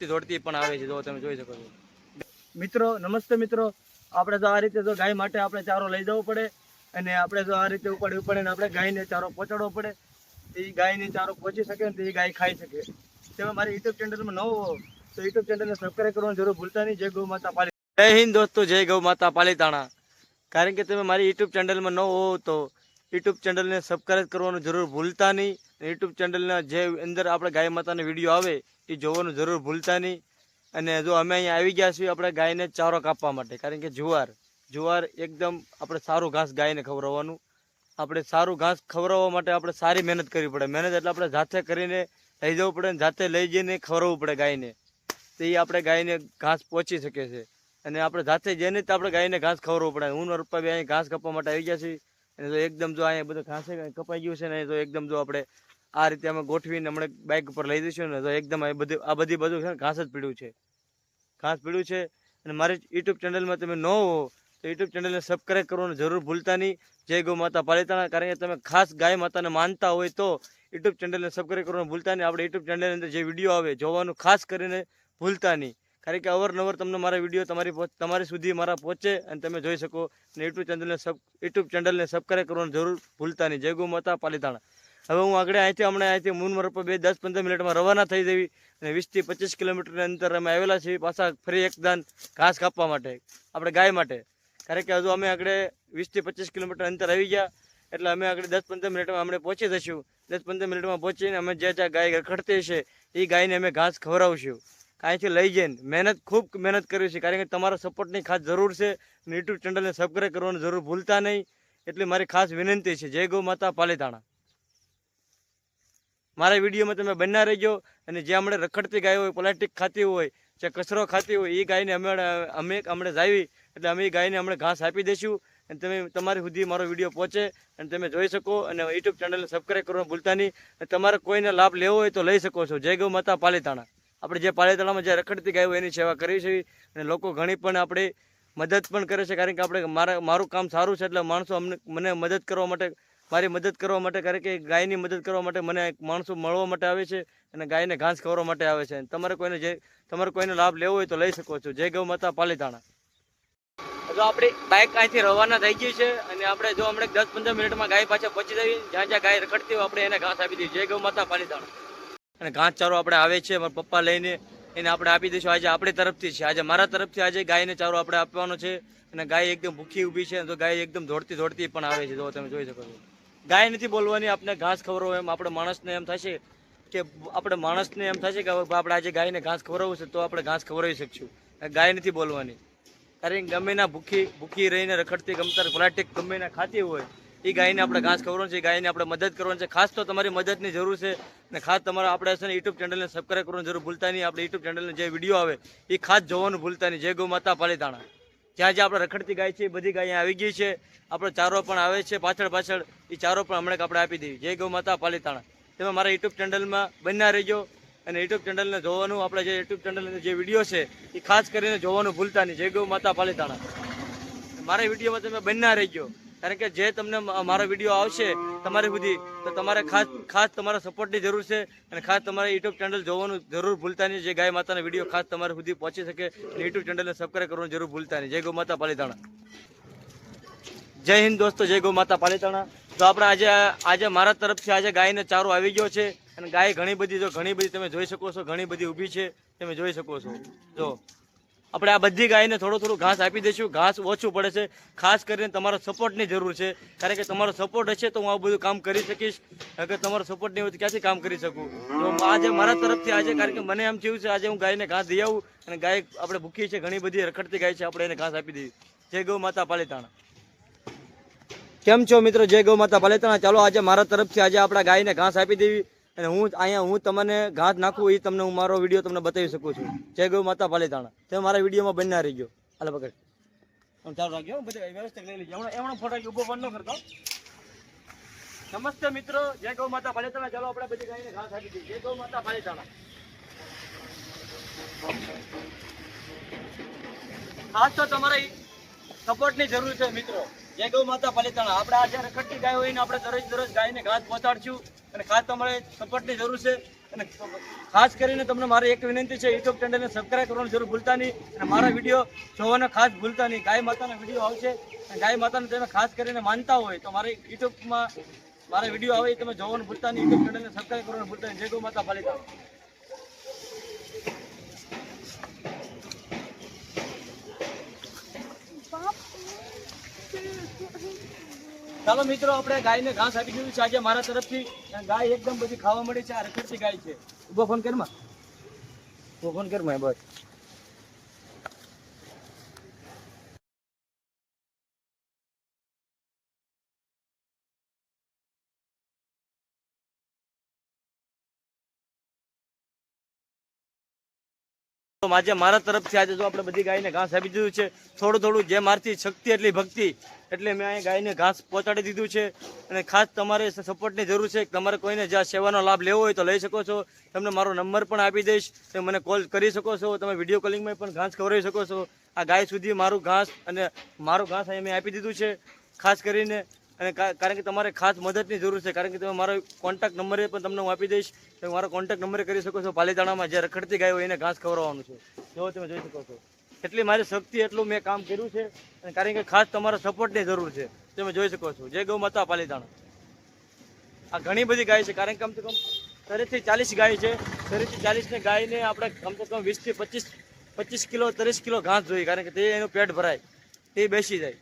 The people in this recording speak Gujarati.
દોડતી પણ આવે છે, જો તમે જોઈ શકો છો મિત્રો. નમસ્તે મિત્રો, આપણે તો આ રીતે જો ગાય માટે આપણે ચારો લઈ જવો પડે અને આપણે જો આ રીતે ઉપાડીને આપણે ગાયને ચારો પહોંચાડવો પડે. એ ગાયને ચારો પહોંચી શકે ને તો એ ગાય ખાઈ શકે. તેમાં મારી યુટ્યુબ ચેનલમાં નવો હો તો યુટ્યુબ ચેનલને સબસ્ક્રાઈબ કરવાનું જરૂર ભૂલતા નહીં. જય ગૌ માતા પાલી. જય હિન્દ દોસ્તો, જય ગૌ માતા પાલીતાણા. કારણ કે તમે મારી યુટ્યુબ ચેનલમાં ન હો તો યુટ્યુબ ચેનલને સબસ્ક્રાઈબ કરવાનું જરૂર ભૂલતા નહીં. યુટ્યુબ ચેનલના જે અંદર આપણે ગાય માતાના વિડીયો આવે એ જોવાનું જરૂર ભૂલતા નહીં. અને જો અમે અહીંયા આવી ગયા છીએ આપણે ગાયને ચારો કાપવા માટે, કારણ કે જુવાર એકદમ આપણે સારું ઘાસ ગાયને ખવડાવવાનું. આપણે સારું ઘાસ ખવડાવવા માટે આપણે સારી મહેનત કરવી પડે. મહેનત એટલે આપણે જાતે કરીને લઈ જવું પડે અને જાતે લઈ જઈને ખવડાવવું પડે ગાયને. તો એ આપણે ગાયને ઘાસ પહોંચી શકે છે. અને આપણે જાતે જઈને જ આપણે ગાયને ઘાસ ખવડાવવું પડે. હું રૂપા બી અહીં ઘાસ કાપવા માટે આવી ગયા છીએ. અને જો એકદમ જો અહીંયા બધું ઘાસે કપાઈ ગયું છે ને, તો એકદમ જો આપણે આ રીતે અમે ગોઠવીને હમણાં બાઇક ઉપર લઈ દઈશું ને, તો એકદમ આ બધું છે ને ઘાસ જ પીડ્યું છે. અને મારી યુટ્યુબ ચેનલમાં તમે ન હો તો યુટ્યુબ ચેનલને સબસ્ક્રાઈબ કરવાનું જરૂર ભૂલતા નહીં. જય ગૌ માતા પાલીતાણા. કારણ કે તમે ખાસ ગાય માતાને માનતા હોય તો યુટ્યુબ ચેનલને સબસ્ક્રાઈબ કરવાનું ભૂલતા નહીં. આપણે યુટ્યુબ ચેનલની અંદર જે વિડીયો આવે જોવાનું ખાસ કરીને ભૂલતા નહીં. કારણ કે અવારનવાર તમને મારા વિડીયો તમારી સુધી મારા પહોંચે અને તમે જોઈ શકો. અને યુટ્યુબ ચેનલને સબસ્ક્રાઈબ કરવાનું જરૂર ભૂલતા નહીં. જય ગૌ માતા પાલીતાણા. હવે હું આગળ અહીંથી મૂનમર પર 10-15 મિનિટમાં રવાના થઈ જવી અને 20 થી 25 કિલોમીટરના અંતર અમે આવેલા છીએ પાછા ફરી એકદાન ઘાસ કાપવા માટે આપણે ગાય માટે. કારણ કે હજુ અમે આગળ 20 થી 25 કિલોમીટર અંતર આવી ગયા એટલે અમે આગળ 10-15 મિનિટમાં અમે પહોંચી જઈશું. 10-15 મિનિટમાં પહોંચીને અમે જ્યાં ગાય રખડતી છે એ ગાયને અમે ઘાસ ખવડાવશું. અહીંથી લઈ જઈને ખૂબ મહેનત કરવી છે. કારણ કે તમારા સપોર્ટની ખાસ જરૂર છે. અને યુટ્યુબ ચેનલને સબસ્ક્રાઈબ કરવાનું જરૂર ભૂલતા નહીં. એટલે મારી ખાસ વિનંતી છે. જય ગૌ માતા પાલીતાણા. મારા વિડીયોમાં તમે બન્યા રહેજો. અને જે હમણાં રખડતી ગાય હોય, પ્લાસ્ટિક ખાતી હોય, જે કચરો ખાતી હોય, એ ગાયને અમે જાવી એટલે અમે એ ગાયને હમણાં ઘાસ આપી દઈશું. અને તમારી સુધી મારો વિડીયો પહોંચે અને તમે જોઈ શકો. અને યુટ્યુબ ચેનલને સબસ્ક્રાઈબ કરવાનું ભૂલતા નહીં. અને તમારે કોઈને લાભ લેવો હોય તો લઈ શકો છો. જય ગૌ માતા પાલીતાણા. આપણે જે પાલીતાણામાં જે રખડતી ગાય હોય એની સેવા કરી છે. અને લોકો ઘણી પણ આપણે મદદ પણ કરે છે. કારણ કે આપણે મારું કામ સારું છે એટલે માણસો મને મદદ કરવા માટે, મારી મદદ કરવા માટે, કારણ કે ગાયની મદદ કરવા માટે મને માણસો મળવા માટે આવે છે અને ગાયને ઘાસ ખવડાવવા માટે આવે છે. તમારે કોઈને લાભ લેવો હોય તો લઈ શકો છો. જય ગૌ માતા પાલીતાણા. જો આપણી બાઇક અહીંથી રવાના થઈ ગઈ છે અને આપણે જો હમણાં 10-15 મિનિટમાં ગાય પાછા પહોંચી જઈએ. જ્યાં ગાય રખડતી હોય આપણે એને ઘાસ આપી દઈએ. જય ગૌ માતા પાલીતાણા. અને ઘાસ ચારો આપણે આવે છે મારા પપ્પા લઈને એને આપણે આપી દઈશું. આજે આપણી તરફથી છે, આજે મારા તરફથી આજે ગાયને ચારો આપણે આપવાનો છે. અને ગાય એકદમ ભૂખી ઊભી છે. તો ગાય એકદમ દોડતી પણ આવે છે, જો તમે જોઈ શકો છો. ગાય નથી બોલવાની, આપણે ઘાસ ખવડાવો એમ આપણે માણસને એમ થશે કે આપણે આજે ગાયને ઘાસ ખવડાવવું છે તો આપણે ઘાસ ખવડાવી શકશું. ગાય નથી બોલવાની. કારણ કે ગમે ના ભૂખી રહીને રખડતી ગમતા પ્લાસ્ટિક ગમે ના ખાતી હોય એ ગાયને આપણે ઘાસ ખવડાવવાનું છે. ગાયને આપણે મદદ કરવાની છે. ખાસ તો તમારી મદદની જરૂર છે. અને ખાસ તમારે આપણે છે ને યુટ્યુબ ચેનલને સબસ્ક્રાઈબ કરવાનું જરૂર ભૂલતા નહીં. આપણે યુટ્યુબ ચેનલને જે વિડીયો આવે એ ખાસ જોવાનું ભૂલતા નહીં. જય ગૌ માતા પાલીતાણા. જ્યાં આપણે રખડતી ગાય છે એ બધી ગાય આવી ગઈ છે. આપણો ચારો પણ આવે છે પાછળ એ ચારો પણ હમણાં આપણે આપી દેવી. જય ગૌ માતા પાલીતાણા. તમે મારા યુટ્યુબ ચેનલમાં બન્યા રહેજો. અને યુટ્યુબ ચેનલને જોવાનું, આપણે જે યુટ્યુબ ચેનલનો જે વિડીયો છે એ ખાસ કરીને જોવાનું ભૂલતા નહીં. જય ગૌ માતા પાલીતાણા. મારા વિડીયોમાં તમે બન્યા રહેજો. કારણ કે જે તમને મારો વિડીયો આવશે તમારી સુધી તો તમારે ખાસ તમારા સપોર્ટની જરૂર છે. અને ખાસ તમારે યુટ્યુબ ચેનલ જોવાનું જરૂર ભૂલતા નહીં. જે ગાય માતાના વિડીયો ખાસ તમારી સુધી પહોંચી શકે. અને યુટ્યુબ ચેનલને સબસ્ક્રાઈબ કરવાનું જરૂર ભૂલતા નહીં. જય ગૌ માતા પાલીતાણા. જય હિન્દ દોસ્તો, જય ગૌ માતા પાલીતાણા. તો આપણે આજે મારા તરફથી આજે ગાયને ચારો આવી ગયો છે. અને ગાય ઘણી બધી તમે જોઈ શકો છો. ઘણી બધી ઊભી છે, તમે જોઈ શકો છો. જો આપણે આ બધી ગાયને થોડું ઘાસ આપી દઈશું. ઘાસ ઓછું પડે છે. ખાસ કરીને તમારા સપોર્ટની જરૂર છે. કારણ કે તમારો સપોર્ટ હશે તો હું આ બધું કામ કરી શકીશ. અગર તમારો સપોર્ટ નહીં હોય તો ક્યાંથી કામ કરી શકું. તો આજે મારા તરફથી આજે, કારણ કે મને એમ થયું છે આજે હું ગાયને ઘાસ દઈ આવું. અને ગાય આપણે ભૂખી છે, ઘણી બધી રખડતી ગાય છે, આપણે એને ઘાસ આપી દઈએ. જય ગૌ માતા પાલીતાણા. કેમ છો મિત્રો? જય ગૌ માતા પાલીતાણા. ચાલો આજે મારા તરફથી આજે આપણા ગાયને ઘાસ આપી દેવી. અને હું તમને ઘાસ નાખું એ તમને હું મારો વિડીયો તમને બતાવી શકું છું. જય ગૌ માતા પાલીતાણા. તમે મારા વિડીયોમાં બન્યા રહીજો. હાલો પકડ, ચાલુ રાખજો. બધું વ્યવસ્થિત લઈ લેજો. એમણો ફોટો ઉભો પણ ન કરતો. નમસ્તે મિત્રો, જય ગૌ માતા પાલીતાણા. ચાલો આપણે બધી ગાયને ઘાસ આપી દઈએ. જય ગૌ માતા પાલીતાણા. ખાસ તો તમારે સપોર્ટની જરૂર છે મિત્રો. જય ગૌ માતા પાલીતાણા. આપણે આજે રખડતી ગાય હોય ને આપણે દરરોજ ગાયને ઘાસ પહોંચાડશું. અને ખાસ તમારે સપોર્ટની જરૂર છે. અને અને ખાસ કરીને તમને મારી એક વિનંતી છે, યુટ્યુબ ચેનલને સબસ્ક્રાઇબ કરવાનું જરૂર ભૂલતા નહીં અને મારા વિડીયો જોવાના ખાસ ભૂલતા નહીં. ગાય માતાના વિડીયો આવશે અને ગાય માતાને તમે ખાસ કરીને માનતા હોય તો મારી યુટ્યુબમાં મારા વિડીયો આવે એ તમે જોવાનું ભૂલતા નહીં. યુટ્યુબ ચેનલને સબસ્ક્રાઇબ કરવાનું ભૂલતા નહીં. જય ગૌ માતા પાલિતાણા. ચાલો મિત્રો, આપણે ગાયને ઘાસ આપી દીધું છે આજે મારા તરફથી. ગાય એકદમ બધી ખાવા મળી છે. આ રખડતી ગાય છે. ઉભો ફોન કરમાં, ઉભો ફોન કરમાં બસ. તો આજે મારા તરફથી આજે જો આપણે બધી ગાયને ઘાસ આપી દીધું છે. થોડું થોડું જે મારથી શક્તિ એટલી ભક્તિ, એટલે મેં અહીંયા ગાયને ઘાસ પહોંચાડી દીધું છે. અને ખાસ તમારે સપોર્ટની જરૂર છે. તમારે કોઈને જ્યાં સેવાનો લાભ લેવો હોય તો લઈ શકો છો. તમને મારો નંબર પણ આપી દઈશ, તમે મને કોલ કરી શકો છો. તમે વિડીયો કોલિંગમાં પણ ઘાસ ખવડાવી શકો છો. આ ગાય સુધી મારું ઘાસ અને મારું ઘાસ અહીંયા મેં આપી દીધું છે ખાસ કરીને. અને કારણ કે તમારે ખાસ મદદની જરૂર છે, કારણ કે તમે મારો કોન્ટેક્ટ નંબર પણ તમને હું આપી દઈશ. તમે મારો કોન્ટેક્ટ નંબર કરી શકો છો. પાલીતાણામાં જે રખડતી ગાય હોય એને ઘાસ ખવડાવવાનું છે. જો તમે જોઈ શકો છો એટલી મારી શક્તિ એટલું મેં કામ કર્યું છે. અને કારણ કે ખાસ તમારા સપોર્ટની જરૂર છે. તમે જોઈ શકો છો. જય ગૌ માતા પાલીતાણા. આ ઘણી બધી ગાય છે, કારણ કે કમસે કમ 30 થી 40 ગાય છે. 30 થી 40 ને ગાયને આપણે કમસે કમ 20 થી 25 કિલો 30 કિલો ઘાસ જોઈએ, કારણ કે તે એનું પેટ ભરાય, તે બેસી જાય.